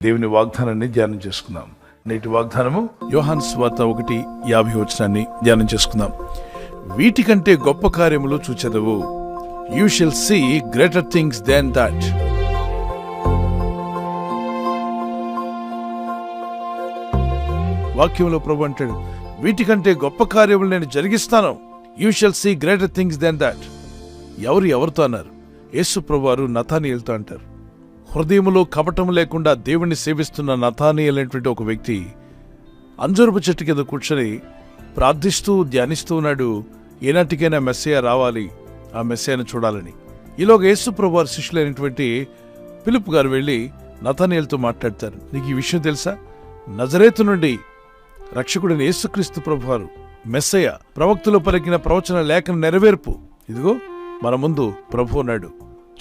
దేవుని వాగ్దానాన్ని ధ్యానం చేసుకుందాం. నేటి వాగ్దానము యోహాను సువార్త 1:50 ధ్యానం చేసుకుందాం. వీటికంటే గొప్ప కార్యములు చూచెదవు. You shall see greater things than that. వాక్యంలో ప్రభు అంటాడు, వీటికంటే గొప్ప కార్యములు నేను జరిగిస్తాను. You shall see greater things than that. ఎవరితో అన్నారు? యేసు ప్రభువారు నతానీయులతో అంటారు. హృదయములో కపటము లేకుండా దేవుణ్ణి సేవిస్తున్న నతానీయులు అనేటువంటి ఒక వ్యక్తి అంజూరపు చెట్టు కింద కూర్చొని ప్రార్థిస్తూ ధ్యానిస్తూ ఉన్నాడు. ఏనాటికైనా మెస్సయ్య రావాలి, ఆ మెస్సయ్యను చూడాలని. ఈలోగా యేసు ప్రభువారి శిష్యులైనటువంటి ఫిలిప్ గారు వెళ్ళి నతానీయులతో మాట్లాడతారు. నీకు ఈ విషయం తెలుసా? నజరేతు నుండి రక్షకుడైన యేసుక్రీస్తు ప్రభువారు మెస్సయ్య ప్రవక్తలు పలికిన ప్రవచన లేఖన నెరవేర్పు. ఇదిగో మన ముందు ప్రభు ఉన్నాడు,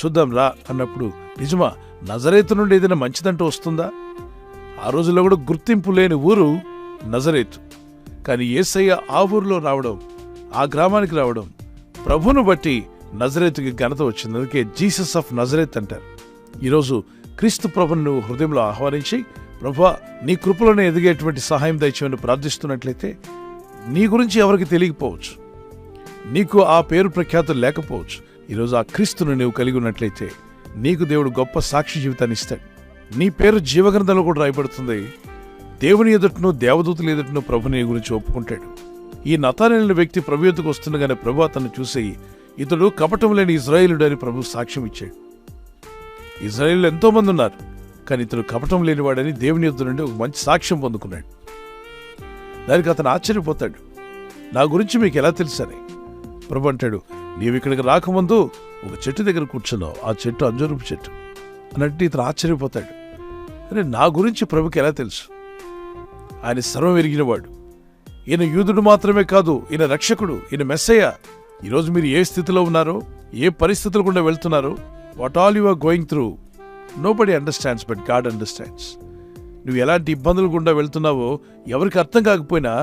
చూద్దాం రా అన్నప్పుడు, నిజమా నజరేతు నుండి ఏదైనా మంచిదంటూ వస్తుందా? ఆ రోజుల్లో కూడా గుర్తింపు లేని ఊరు నజరేతు. కానీ యేసయ్య ఆ ఊరిలో రావడం, ఆ గ్రామానికి రావడం, ప్రభువును బట్టి నజరేతుకి ఘనత వచ్చింది. అందుకే జీసస్ ఆఫ్ నజరేత్ అంటారు. ఈరోజు క్రీస్తు ప్రభుని నువ్వు హృదయంలో ఆహ్వానించి, ప్రభువా నీ కృపలోనే ఎదిగేటువంటి సహాయం దయచేయమని ప్రార్థిస్తున్నట్లయితే నీ గురించి ఎవరికి తెలియకపోవచ్చు, నీకు ఆ పేరు ప్రఖ్యాతులు లేకపోవచ్చు. ఈరోజు ఆ క్రీస్తును నీవు కలిగి ఉన్నట్లయితే నీకు దేవుడు గొప్ప సాక్షి జీవితాన్ని ఇస్తాడు. నీ పేరు జీవగ్రంథంలో కూడా రాయబడుతుంది. దేవుని ఎదుటను దేవదూతుల ఎదుటను ప్రభు నీ గురించి ఒప్పుకుంటాడు. ఈ నతానీయుల వ్యక్తి ప్రభు ఎదుటకు వస్తుండగానే ప్రభు అతన్ని చూసి, ఇతడు కపటం లేని ఇజ్రాయేలుడు అని ప్రభు సాక్ష్యం ఇచ్చాడు. ఇజ్రాయేలు ఎంతో మంది ఉన్నారు, కానీ ఇతడు కపటం లేనివాడని దేవుని ఎదుట నుండి ఒక మంచి సాక్ష్యం పొందుకున్నాడు. దానికి అతను ఆశ్చర్యపోతాడు. నా గురించి మీకు ఎలా తెలుసని ప్రభు అంటాడు, నీవు ఇక్కడికి రాకముందు ఒక చెట్టు దగ్గర కూర్చున్నావు, ఆ చెట్టు అంజూరపు చెట్టు అన్నట్టు ఇతను ఆశ్చర్యపోతాడు. అరే, నా గురించి ప్రభుకి ఎలా తెలుసు? ఆయన సర్వం ఎరిగినవాడు. ఈయన యూదుడు మాత్రమే కాదు, ఈయన రక్షకుడు, ఈయన మెస్సయ్య. ఈరోజు మీరు ఏ స్థితిలో ఉన్నారో, ఏ పరిస్థితులు గుండా వెళ్తున్నారో, what all you are going through, nobody understands but God understands. నువ్వు ఎలాంటి ఇబ్బందులు గుండా వెళ్తున్నావో ఎవరికి అర్థం కాకపోయినా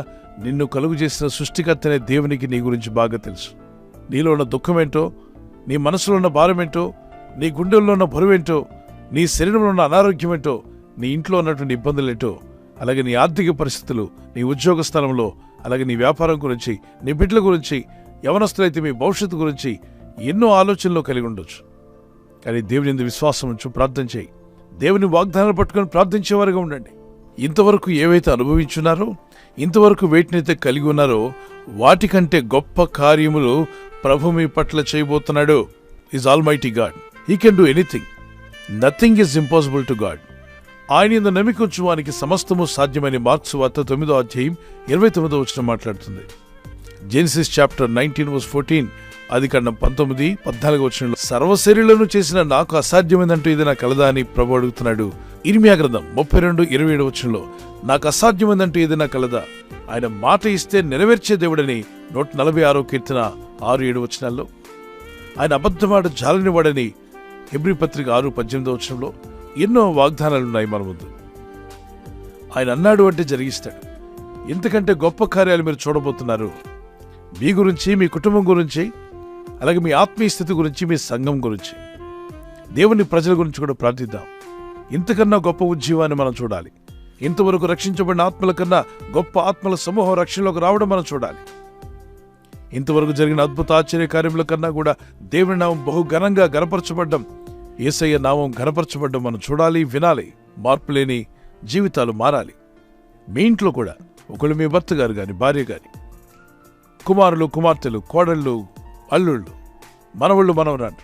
నిన్ను కలుగు చేసిన సృష్టికర్త అనే దేవునికి నీ గురించి బాగా తెలుసు. నీలో ఉన్న దుఃఖమేంటో, నీ మనసులో ఉన్న భారమేంటో, నీ గుండెల్లో ఉన్న బరువేంటో, నీ శరీరంలో ఉన్న అనారోగ్యమేంటో, నీ ఇంట్లో ఉన్నటువంటి ఇబ్బందులేంటో, అలాగే నీ ఆర్థిక పరిస్థితులు, నీ ఉద్యోగ స్థలంలో, అలాగే నీ వ్యాపారం గురించి, నీ బిడ్డల గురించి, యవనస్తులైతే మీ భవిష్యత్తు గురించి ఎన్నో ఆలోచనలు కలిగి ఉండొచ్చు. కానీ దేవుని యందు విశ్వాసం ఉంచు, ప్రార్థన చేయి. దేవుని వాగ్దానాలు పట్టుకొని ప్రార్థించేవారుగా ఉండండి. ఇంతవరకు ఏవైతే అనుభవించున్నారో, ఇంతవరకు వేటినైతే కలిగి ఉన్నారో, వాటికంటే గొప్ప కార్యములు ప్రభు మీ పట్ల చేయబోతున్నాడు. Is almighty God. He can do anything. Nothing is impossible to God. ఆయన యందు నమ్మిక ఉంచు వానికి సమస్తము సాధ్యమని మార్కు సువార్త 9:29 మాట్లాడుతుంది. జెనసిస్ చాప్టర్ 19:14, ఆదికాండం 19:14 సర్వశరీరులను చేసిన నాకు అసాధ్యమైందంటూ ఇది నాకు కలదా అని ప్రభు అడుగుతున్నాడు. ఇర్మియా గ్రంథం 32:27 నాకు అసాధ్యమైందంటూ ఇది నాకు కలదా? ఆయన మాట ఇస్తే నెరవేర్చే దేవుడని 146 కీర్తన 6-7 ఆయన అబద్ధమాట జాలనివాడని హెబ్రీ పత్రిక 6:18 ఎన్నో వాగ్దానాలున్నాయి మన ముందు. ఆయన అన్నాడు అంటే జరిగిస్తాడు. ఇంతకంటే గొప్ప కార్యాలు మీరు చూడబోతున్నారు. మీ గురించి, మీ కుటుంబం గురించి, అలాగే మీ ఆత్మీయ స్థితి గురించి, మీ సంఘం గురించి, దేవుని ప్రజల గురించి కూడా ప్రార్థిద్దాం. ఇంతకన్నా గొప్ప ఉజ్జీవాన్ని మనం చూడాలి. ఇంతవరకు రక్షించబడిన ఆత్మల కన్నా గొప్ప ఆత్మల సమూహం రక్షణలోకి రావడం మనం చూడాలి. ఇంతవరకు జరిగిన అద్భుత ఆశ్చర్య కార్యముల కన్నా కూడా దేవుని నామం బహు ఘనంగా గణపరచబడ్డం, యేసయ్య నామం ఘనపరచబడ్డం మనం చూడాలి, వినాలి. మార్పు లేని జీవితాలు మారాలి. మీ ఇంట్లో కూడా ఒకళ్ళు మీ భర్త గారు కానీ, భార్య కానీ, కుమారులు, కుమార్తెలు, కోడళ్ళు, అల్లుళ్ళు, మనవళ్ళు, మనవరాళ్ళు,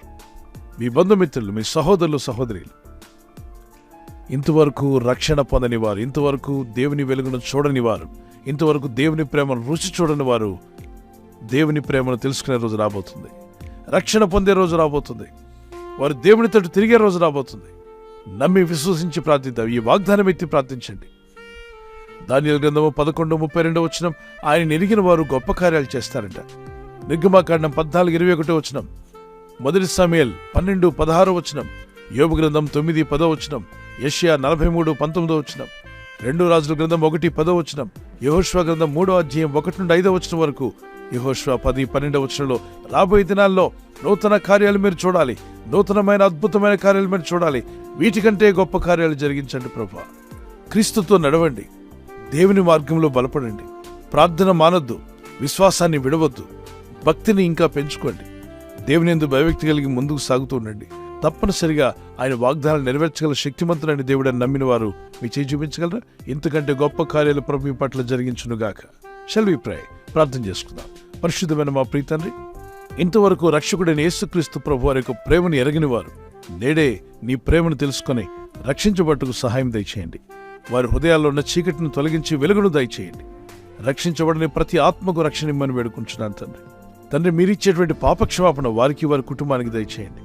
మీ బంధుమిత్రులు, మీ సహోదరులు, సహోదరులు, ఇంతవరకు రక్షణ పొందని వారు, ఇంతవరకు దేవుని వెలుగును చూడని వారు, ఇంతవరకు దేవుని ప్రేమను రుచి చూడని వారు దేవుని ప్రేమను తెలుసుకునే రోజు రాబోతుంది. రక్షణ పొందే రోజు రాబోతుంది. వారు దేవుని తట్టు తిరిగే రోజు రాబోతుంది. నమ్మి విశ్వసించి ప్రార్థిద్దాం. ఈ వాగ్దానం ఎత్తి ప్రార్థించండి. దానియేలు గ్రంథము 11:32 ఆయన ఎరిగిన వారు గొప్ప కార్యాలు చేస్తారంట. నిర్గమాకాండం 14:21, మొదటి సమూయేలు 12:16, యోబు గ్రంథం 9:10, యెషయా 43:19, 2 రాజుల గ్రంథం 1:10, యెహోషువ గ్రంథం 3:1-5 వరకు యెహోషువ 10:12 రాబోయే దినాల్లో నూతన కార్యాలు మీరు చూడాలి, నూతనమైన అద్భుతమైన కార్యాలు మీరు చూడాలి. వీటికంటే గొప్ప కార్యాలు జరిగించండి ప్రభువా. క్రీస్తుతో నడవండి, దేవుని మార్గంలో బలపడండి, ప్రార్థన మానొద్దు, విశ్వాసాన్ని విడవద్దు, భక్తిని ఇంకా పెంచుకోండి, దేవుని యందు భయభక్తి కలిగి ముందుకు సాగుతూ ఉండండి. తప్పనిసరిగా ఆయన వాగ్దానాలు నెరవేర్చగల శక్తిమంతుడైన దేవుడని నమ్మిన వారు మీ చేయి చూపించగలరా? ఇంతకంటే గొప్ప కార్యాలు ప్రభు మీ పట్ల జరిగించునుగాక. షల్ వి ప్రే. ప్రార్థన చేసుకుందాం. పరిశుద్ధమైన మా ప్రియ తండ్రి, ఇంతవరకు రక్షకుడైన యేసుక్రీస్తు ప్రభు వారి యొక్క ప్రేమను ఎరగని వారు నేడే నీ ప్రేమను తెలుసుకొని రక్షించబట్టుకు సహాయం దయచేయండి. వారి హృదయాల్లో ఉన్న చీకటిని తొలగించి వెలుగును దయచేయండి. రక్షించబడని ప్రతి ఆత్మకు రక్షణ ఇమ్మని వేడుకుంటున్నాను తండ్రి. తండ్రి, మీరిచ్చేటువంటి పాపక్షమాపణ వారికి వారి కుటుంబానికి దయచేయండి.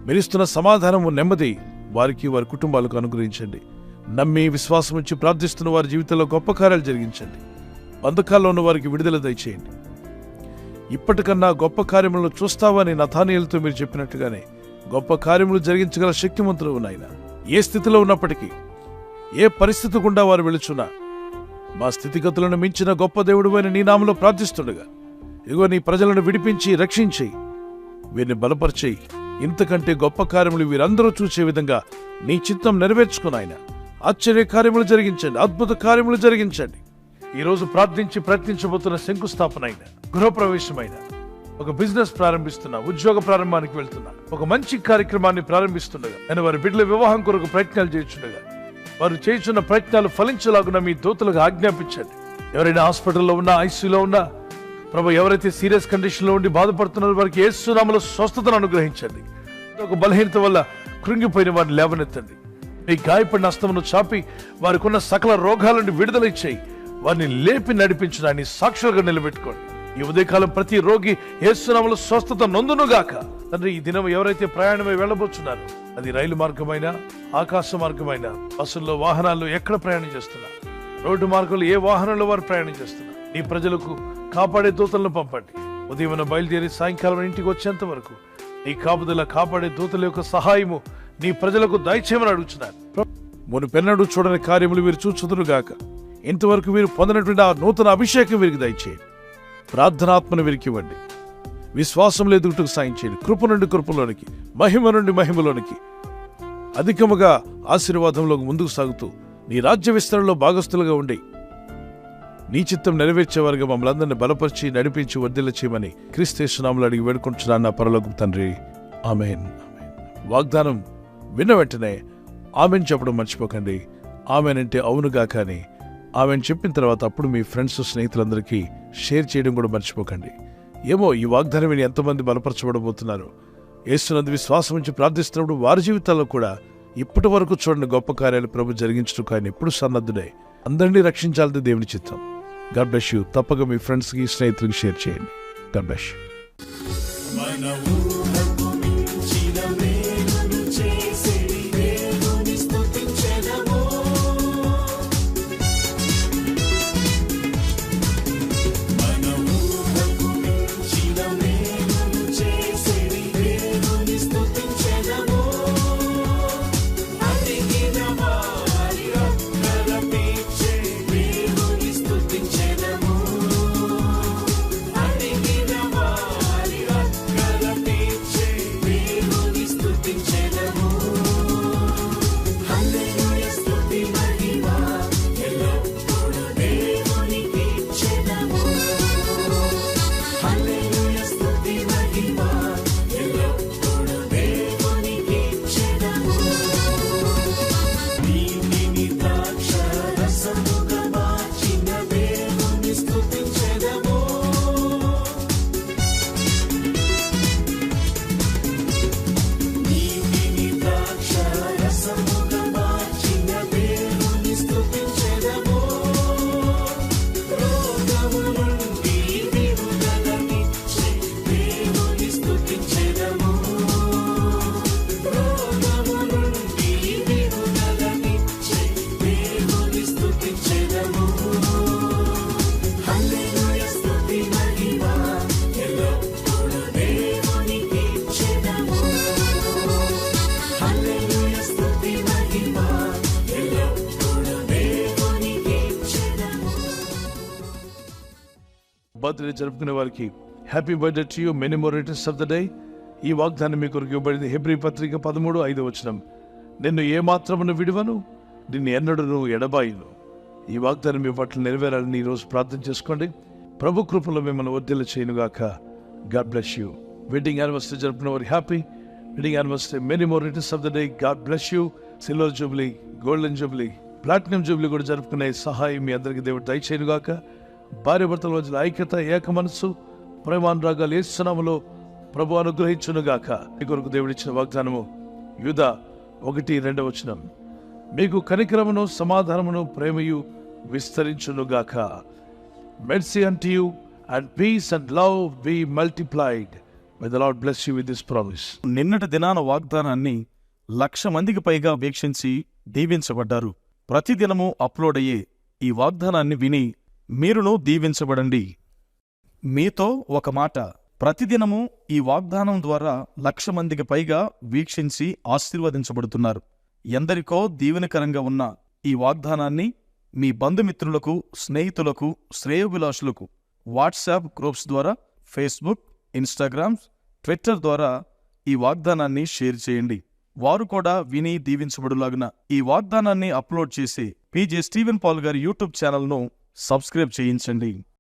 మీరిస్తున్న సమాధానము నెమ్మది వారికి వారి కుటుంబాలకు అనుగ్రహించండి. నమ్మి విశ్వాసం నుంచి ప్రార్థిస్తున్న వారి జీవితంలో గొప్ప కార్యాలు జరిగించండి. బంధకాల్లో ఉన్న వారికి విడుదల దయచేయండి. ఇప్పటికన్నా గొప్ప కార్యములను చూస్తావని నతానీయులతో మీరు చెప్పినట్టుగానే గొప్ప కార్యములు జరిగించగల శక్తిమంతులు నాయన. ఏ స్థితిలో ఉన్నప్పటికీ, ఏ పరిస్థితి గుండా వారు వెళుచున్నా, మా స్థితిగతులను మించిన గొప్ప దేవుడు అని నీ నామములో ప్రార్థిస్తుండగా, ఇదిగో నీ ప్రజలను విడిపించి రక్షించి వీరిని బలపరిచి ఇంతకంటే గొప్ప కార్యములు వీరందరూ చూసే విధంగా నీ చిత్తం నెరవేర్చుకుని ఆయన ఆశ్చర్య కార్యములు జరిగించండి, అద్భుత కార్యములు జరిగించండి. ఈరోజు ప్రార్థించి ప్రయత్నించబోతున్న శంకుస్థాపన అయిన, గృహప్రవేశమైన, ఒక బిజినెస్ ప్రారంభిస్తున్నా, ఉద్యోగ ప్రారంభానికి వెళ్తున్నా, ఒక మంచి కార్యక్రమాన్ని ప్రారంభిస్తుండగా, నేను వారి బిడ్డల వివాహం కొరకు ప్రయత్నాలు చేస్తుండగా, వారు చేస్తున్న ప్రయత్నాలు ఫలించలాగున మీ దూతలకు ఆజ్ఞాపించండి. ఎవరైనా హాస్పిటల్లో ఉన్నా, ఐసీయూలో ఉన్నా, ప్రభు ఎవరైతే సీరియస్ కండిషన్ లో ఉండి బాధపడుతున్నారో వారికి యేసు నామములో స్వస్థతను అనుగ్రహించండి. ఒక బలహీనత వల్ల కృంగిపోయిన వారిని లేవనెత్తండి. మీ గాయపడిన హస్తమును చాపి వారికి ఉన్న సకల రోగాల నుండి విడుదల ఇచ్చేయి. వారిని లేపి నడిపించడాన్ని సాక్షులుగా నిలబెట్టుకోండి. ఈ ఉదయకాలం ప్రతి రోగి యేసు నామములో స్వస్థత నొందునుగాక. తండ్రి, ఈ దినం ఎవరైతే ప్రయాణమై వెళ్ళబోతున్నారో, అది రైలు మార్గమైన, ఆకాశ మార్గమైన, బస్సుల్లో, వాహనాల్లో ఎక్కడ ప్రయాణం చేస్తున్నా, రోడ్డు మార్గంలో ఏ వాహనంలో వారు ప్రయాణం చేస్తున్నా, నీ ప్రజలకు కాపాడే దూతలను పంపండి. ఉదయం బయలుదేరి సాయంకాలం ఇంటికి వచ్చేంత వరకు నీ కాపుదల, కాపాడే దూతల యొక్క సహాయము నీ ప్రజలకు దయచేయమని అడుగుతున్నాను. మునుపెన్నడూ చూడని కార్యములు వీరు చూచుదురుగాక. ఇంతవరకు వీరు పొందినటువంటి ఆ నూతన అభిషేకం వీరికి దయచేయండి. ప్రార్థనాత్మను వీరికి ఇవ్వండి. విశ్వాసంలో ఎదుగుటకు సాయం చేయండి. కృప నుండి కృపలోనికి, మహిమ నుండి మహిమలోనికి, అధికముగా ఆశీర్వాదంలోకి ముందుకు సాగుతూ నీ రాజ్య విస్తరణలో భాగస్థులుగా ఉండి నీ చిత్తం నెరవేర్చేవారుగా మమ్మల్ని అందరినీ బలపరిచి నడిపించి వర్ధిల్ల చేయమని క్రీస్తు యేసు నామములో అడిగి వేడుకుంటున్నాను నా పరలోకపు తండ్రి. ఆమేన్. వాగ్దానం విన్న వెంటనే ఆమెన్ చెప్పడం మర్చిపోకండి. ఆమెన్ అంటే అవునుగా, కానీ ఆమెన్ చెప్పిన తర్వాత అప్పుడు మీ ఫ్రెండ్స్, స్నేహితులందరికీ షేర్ చేయడం కూడా మర్చిపోకండి. ఏమో ఈ వాగ్దానం విని ఎంతమంది బలపరచబడబోతున్నారు. యేసునందు విశ్వాసం నుంచి ప్రార్థిస్తున్నప్పుడు వారి జీవితాల్లో కూడా ఇప్పటి వరకు చూడండి గొప్ప కార్యాలు ప్రభు జరిగించడానికి ఆయన ఎప్పుడు సన్నద్ధుడై అందరినీ రక్షించాలని దేవుని చిత్తం. God bless you. తప్పక మీ ఫ్రెండ్స్కి, స్నేహితులకి షేర్ చేయండి. God bless you. Thank you. Birthday జరుపుకునే వారికి happy birthday to you, many more returns of the day. ఈ వాగ్దానం మీ కొరకు ఇవ్వబడింది. హెబ్రీ పత్రిక 13:5 నిన్ను ఏమాత్రమును విడువను, నిన్ను ఎన్నడను ఎడబాయును. ఈ వాగ్దానం మీ పట్ల నెరవేరాలని ఈరోజు ప్రార్థన చేసుకోండి. ప్రభు కృపలో మిమ్మల్ని వర్ధిల్ల చేయనుగాక. God bless you. Wedding anniversary జరుపుకున్న వారి happy wedding anniversary, many more returns of the day. God bless you. Silver jubilee, golden jubilee, platinum jubilee కూడా జరుపుకునే సహాయం మీ అందరికీ దేవుడు దయచేయనుగాక. భార్య భర్తల మధ్యలో ఐక్యత, ఏక మనస్సు, ప్రేమానురాగాలు యేసు నామములో ప్రభు అనుగ్రహించునుగాక. మీ కొరకు దేవుడిచ్చిన వాగ్దానము యూదా 1:2 మీకు కనికరమును, సమాధానమును, ప్రేమయు విస్తరించునుగాక. Mercy unto you and peace and love be multiplied. May the Lord bless you with this promise. నిన్నటి దినాన వాగ్దానాన్ని 1,00,000 మందికి పైగా వీక్షించి దీవించబడ్డారు. ప్రతిదినము అప్లోడ్ అయ్యే ఈ వాగ్దానాన్ని విని మీరును దీవించబడండి. మీతో ఒక మాట, ప్రతిదినము ఈ వాగ్దానం ద్వారా 1,00,000 మందికి పైగా వీక్షించి ఆశీర్వదించబడుతున్నారు. ఎందరికో దీవెనకరంగా ఉన్న ఈ వాగ్దానాన్ని మీ బంధుమిత్రులకు, స్నేహితులకు, శ్రేయోభిలాషులకు వాట్సాప్ గ్రూప్స్ ద్వారా, ఫేస్బుక్, ఇన్స్టాగ్రామ్, ట్విట్టర్ ద్వారా ఈ వాగ్దానాన్ని షేర్ చేయండి. వారు కూడా విని దీవించబడులాగున ఈ వాగ్దానాన్ని అప్లోడ్ చేసి PJ స్టీవెన్ పాల్ గారి యూట్యూబ్ ఛానల్ను సబ్స్క్రైబ్ చేయించండి.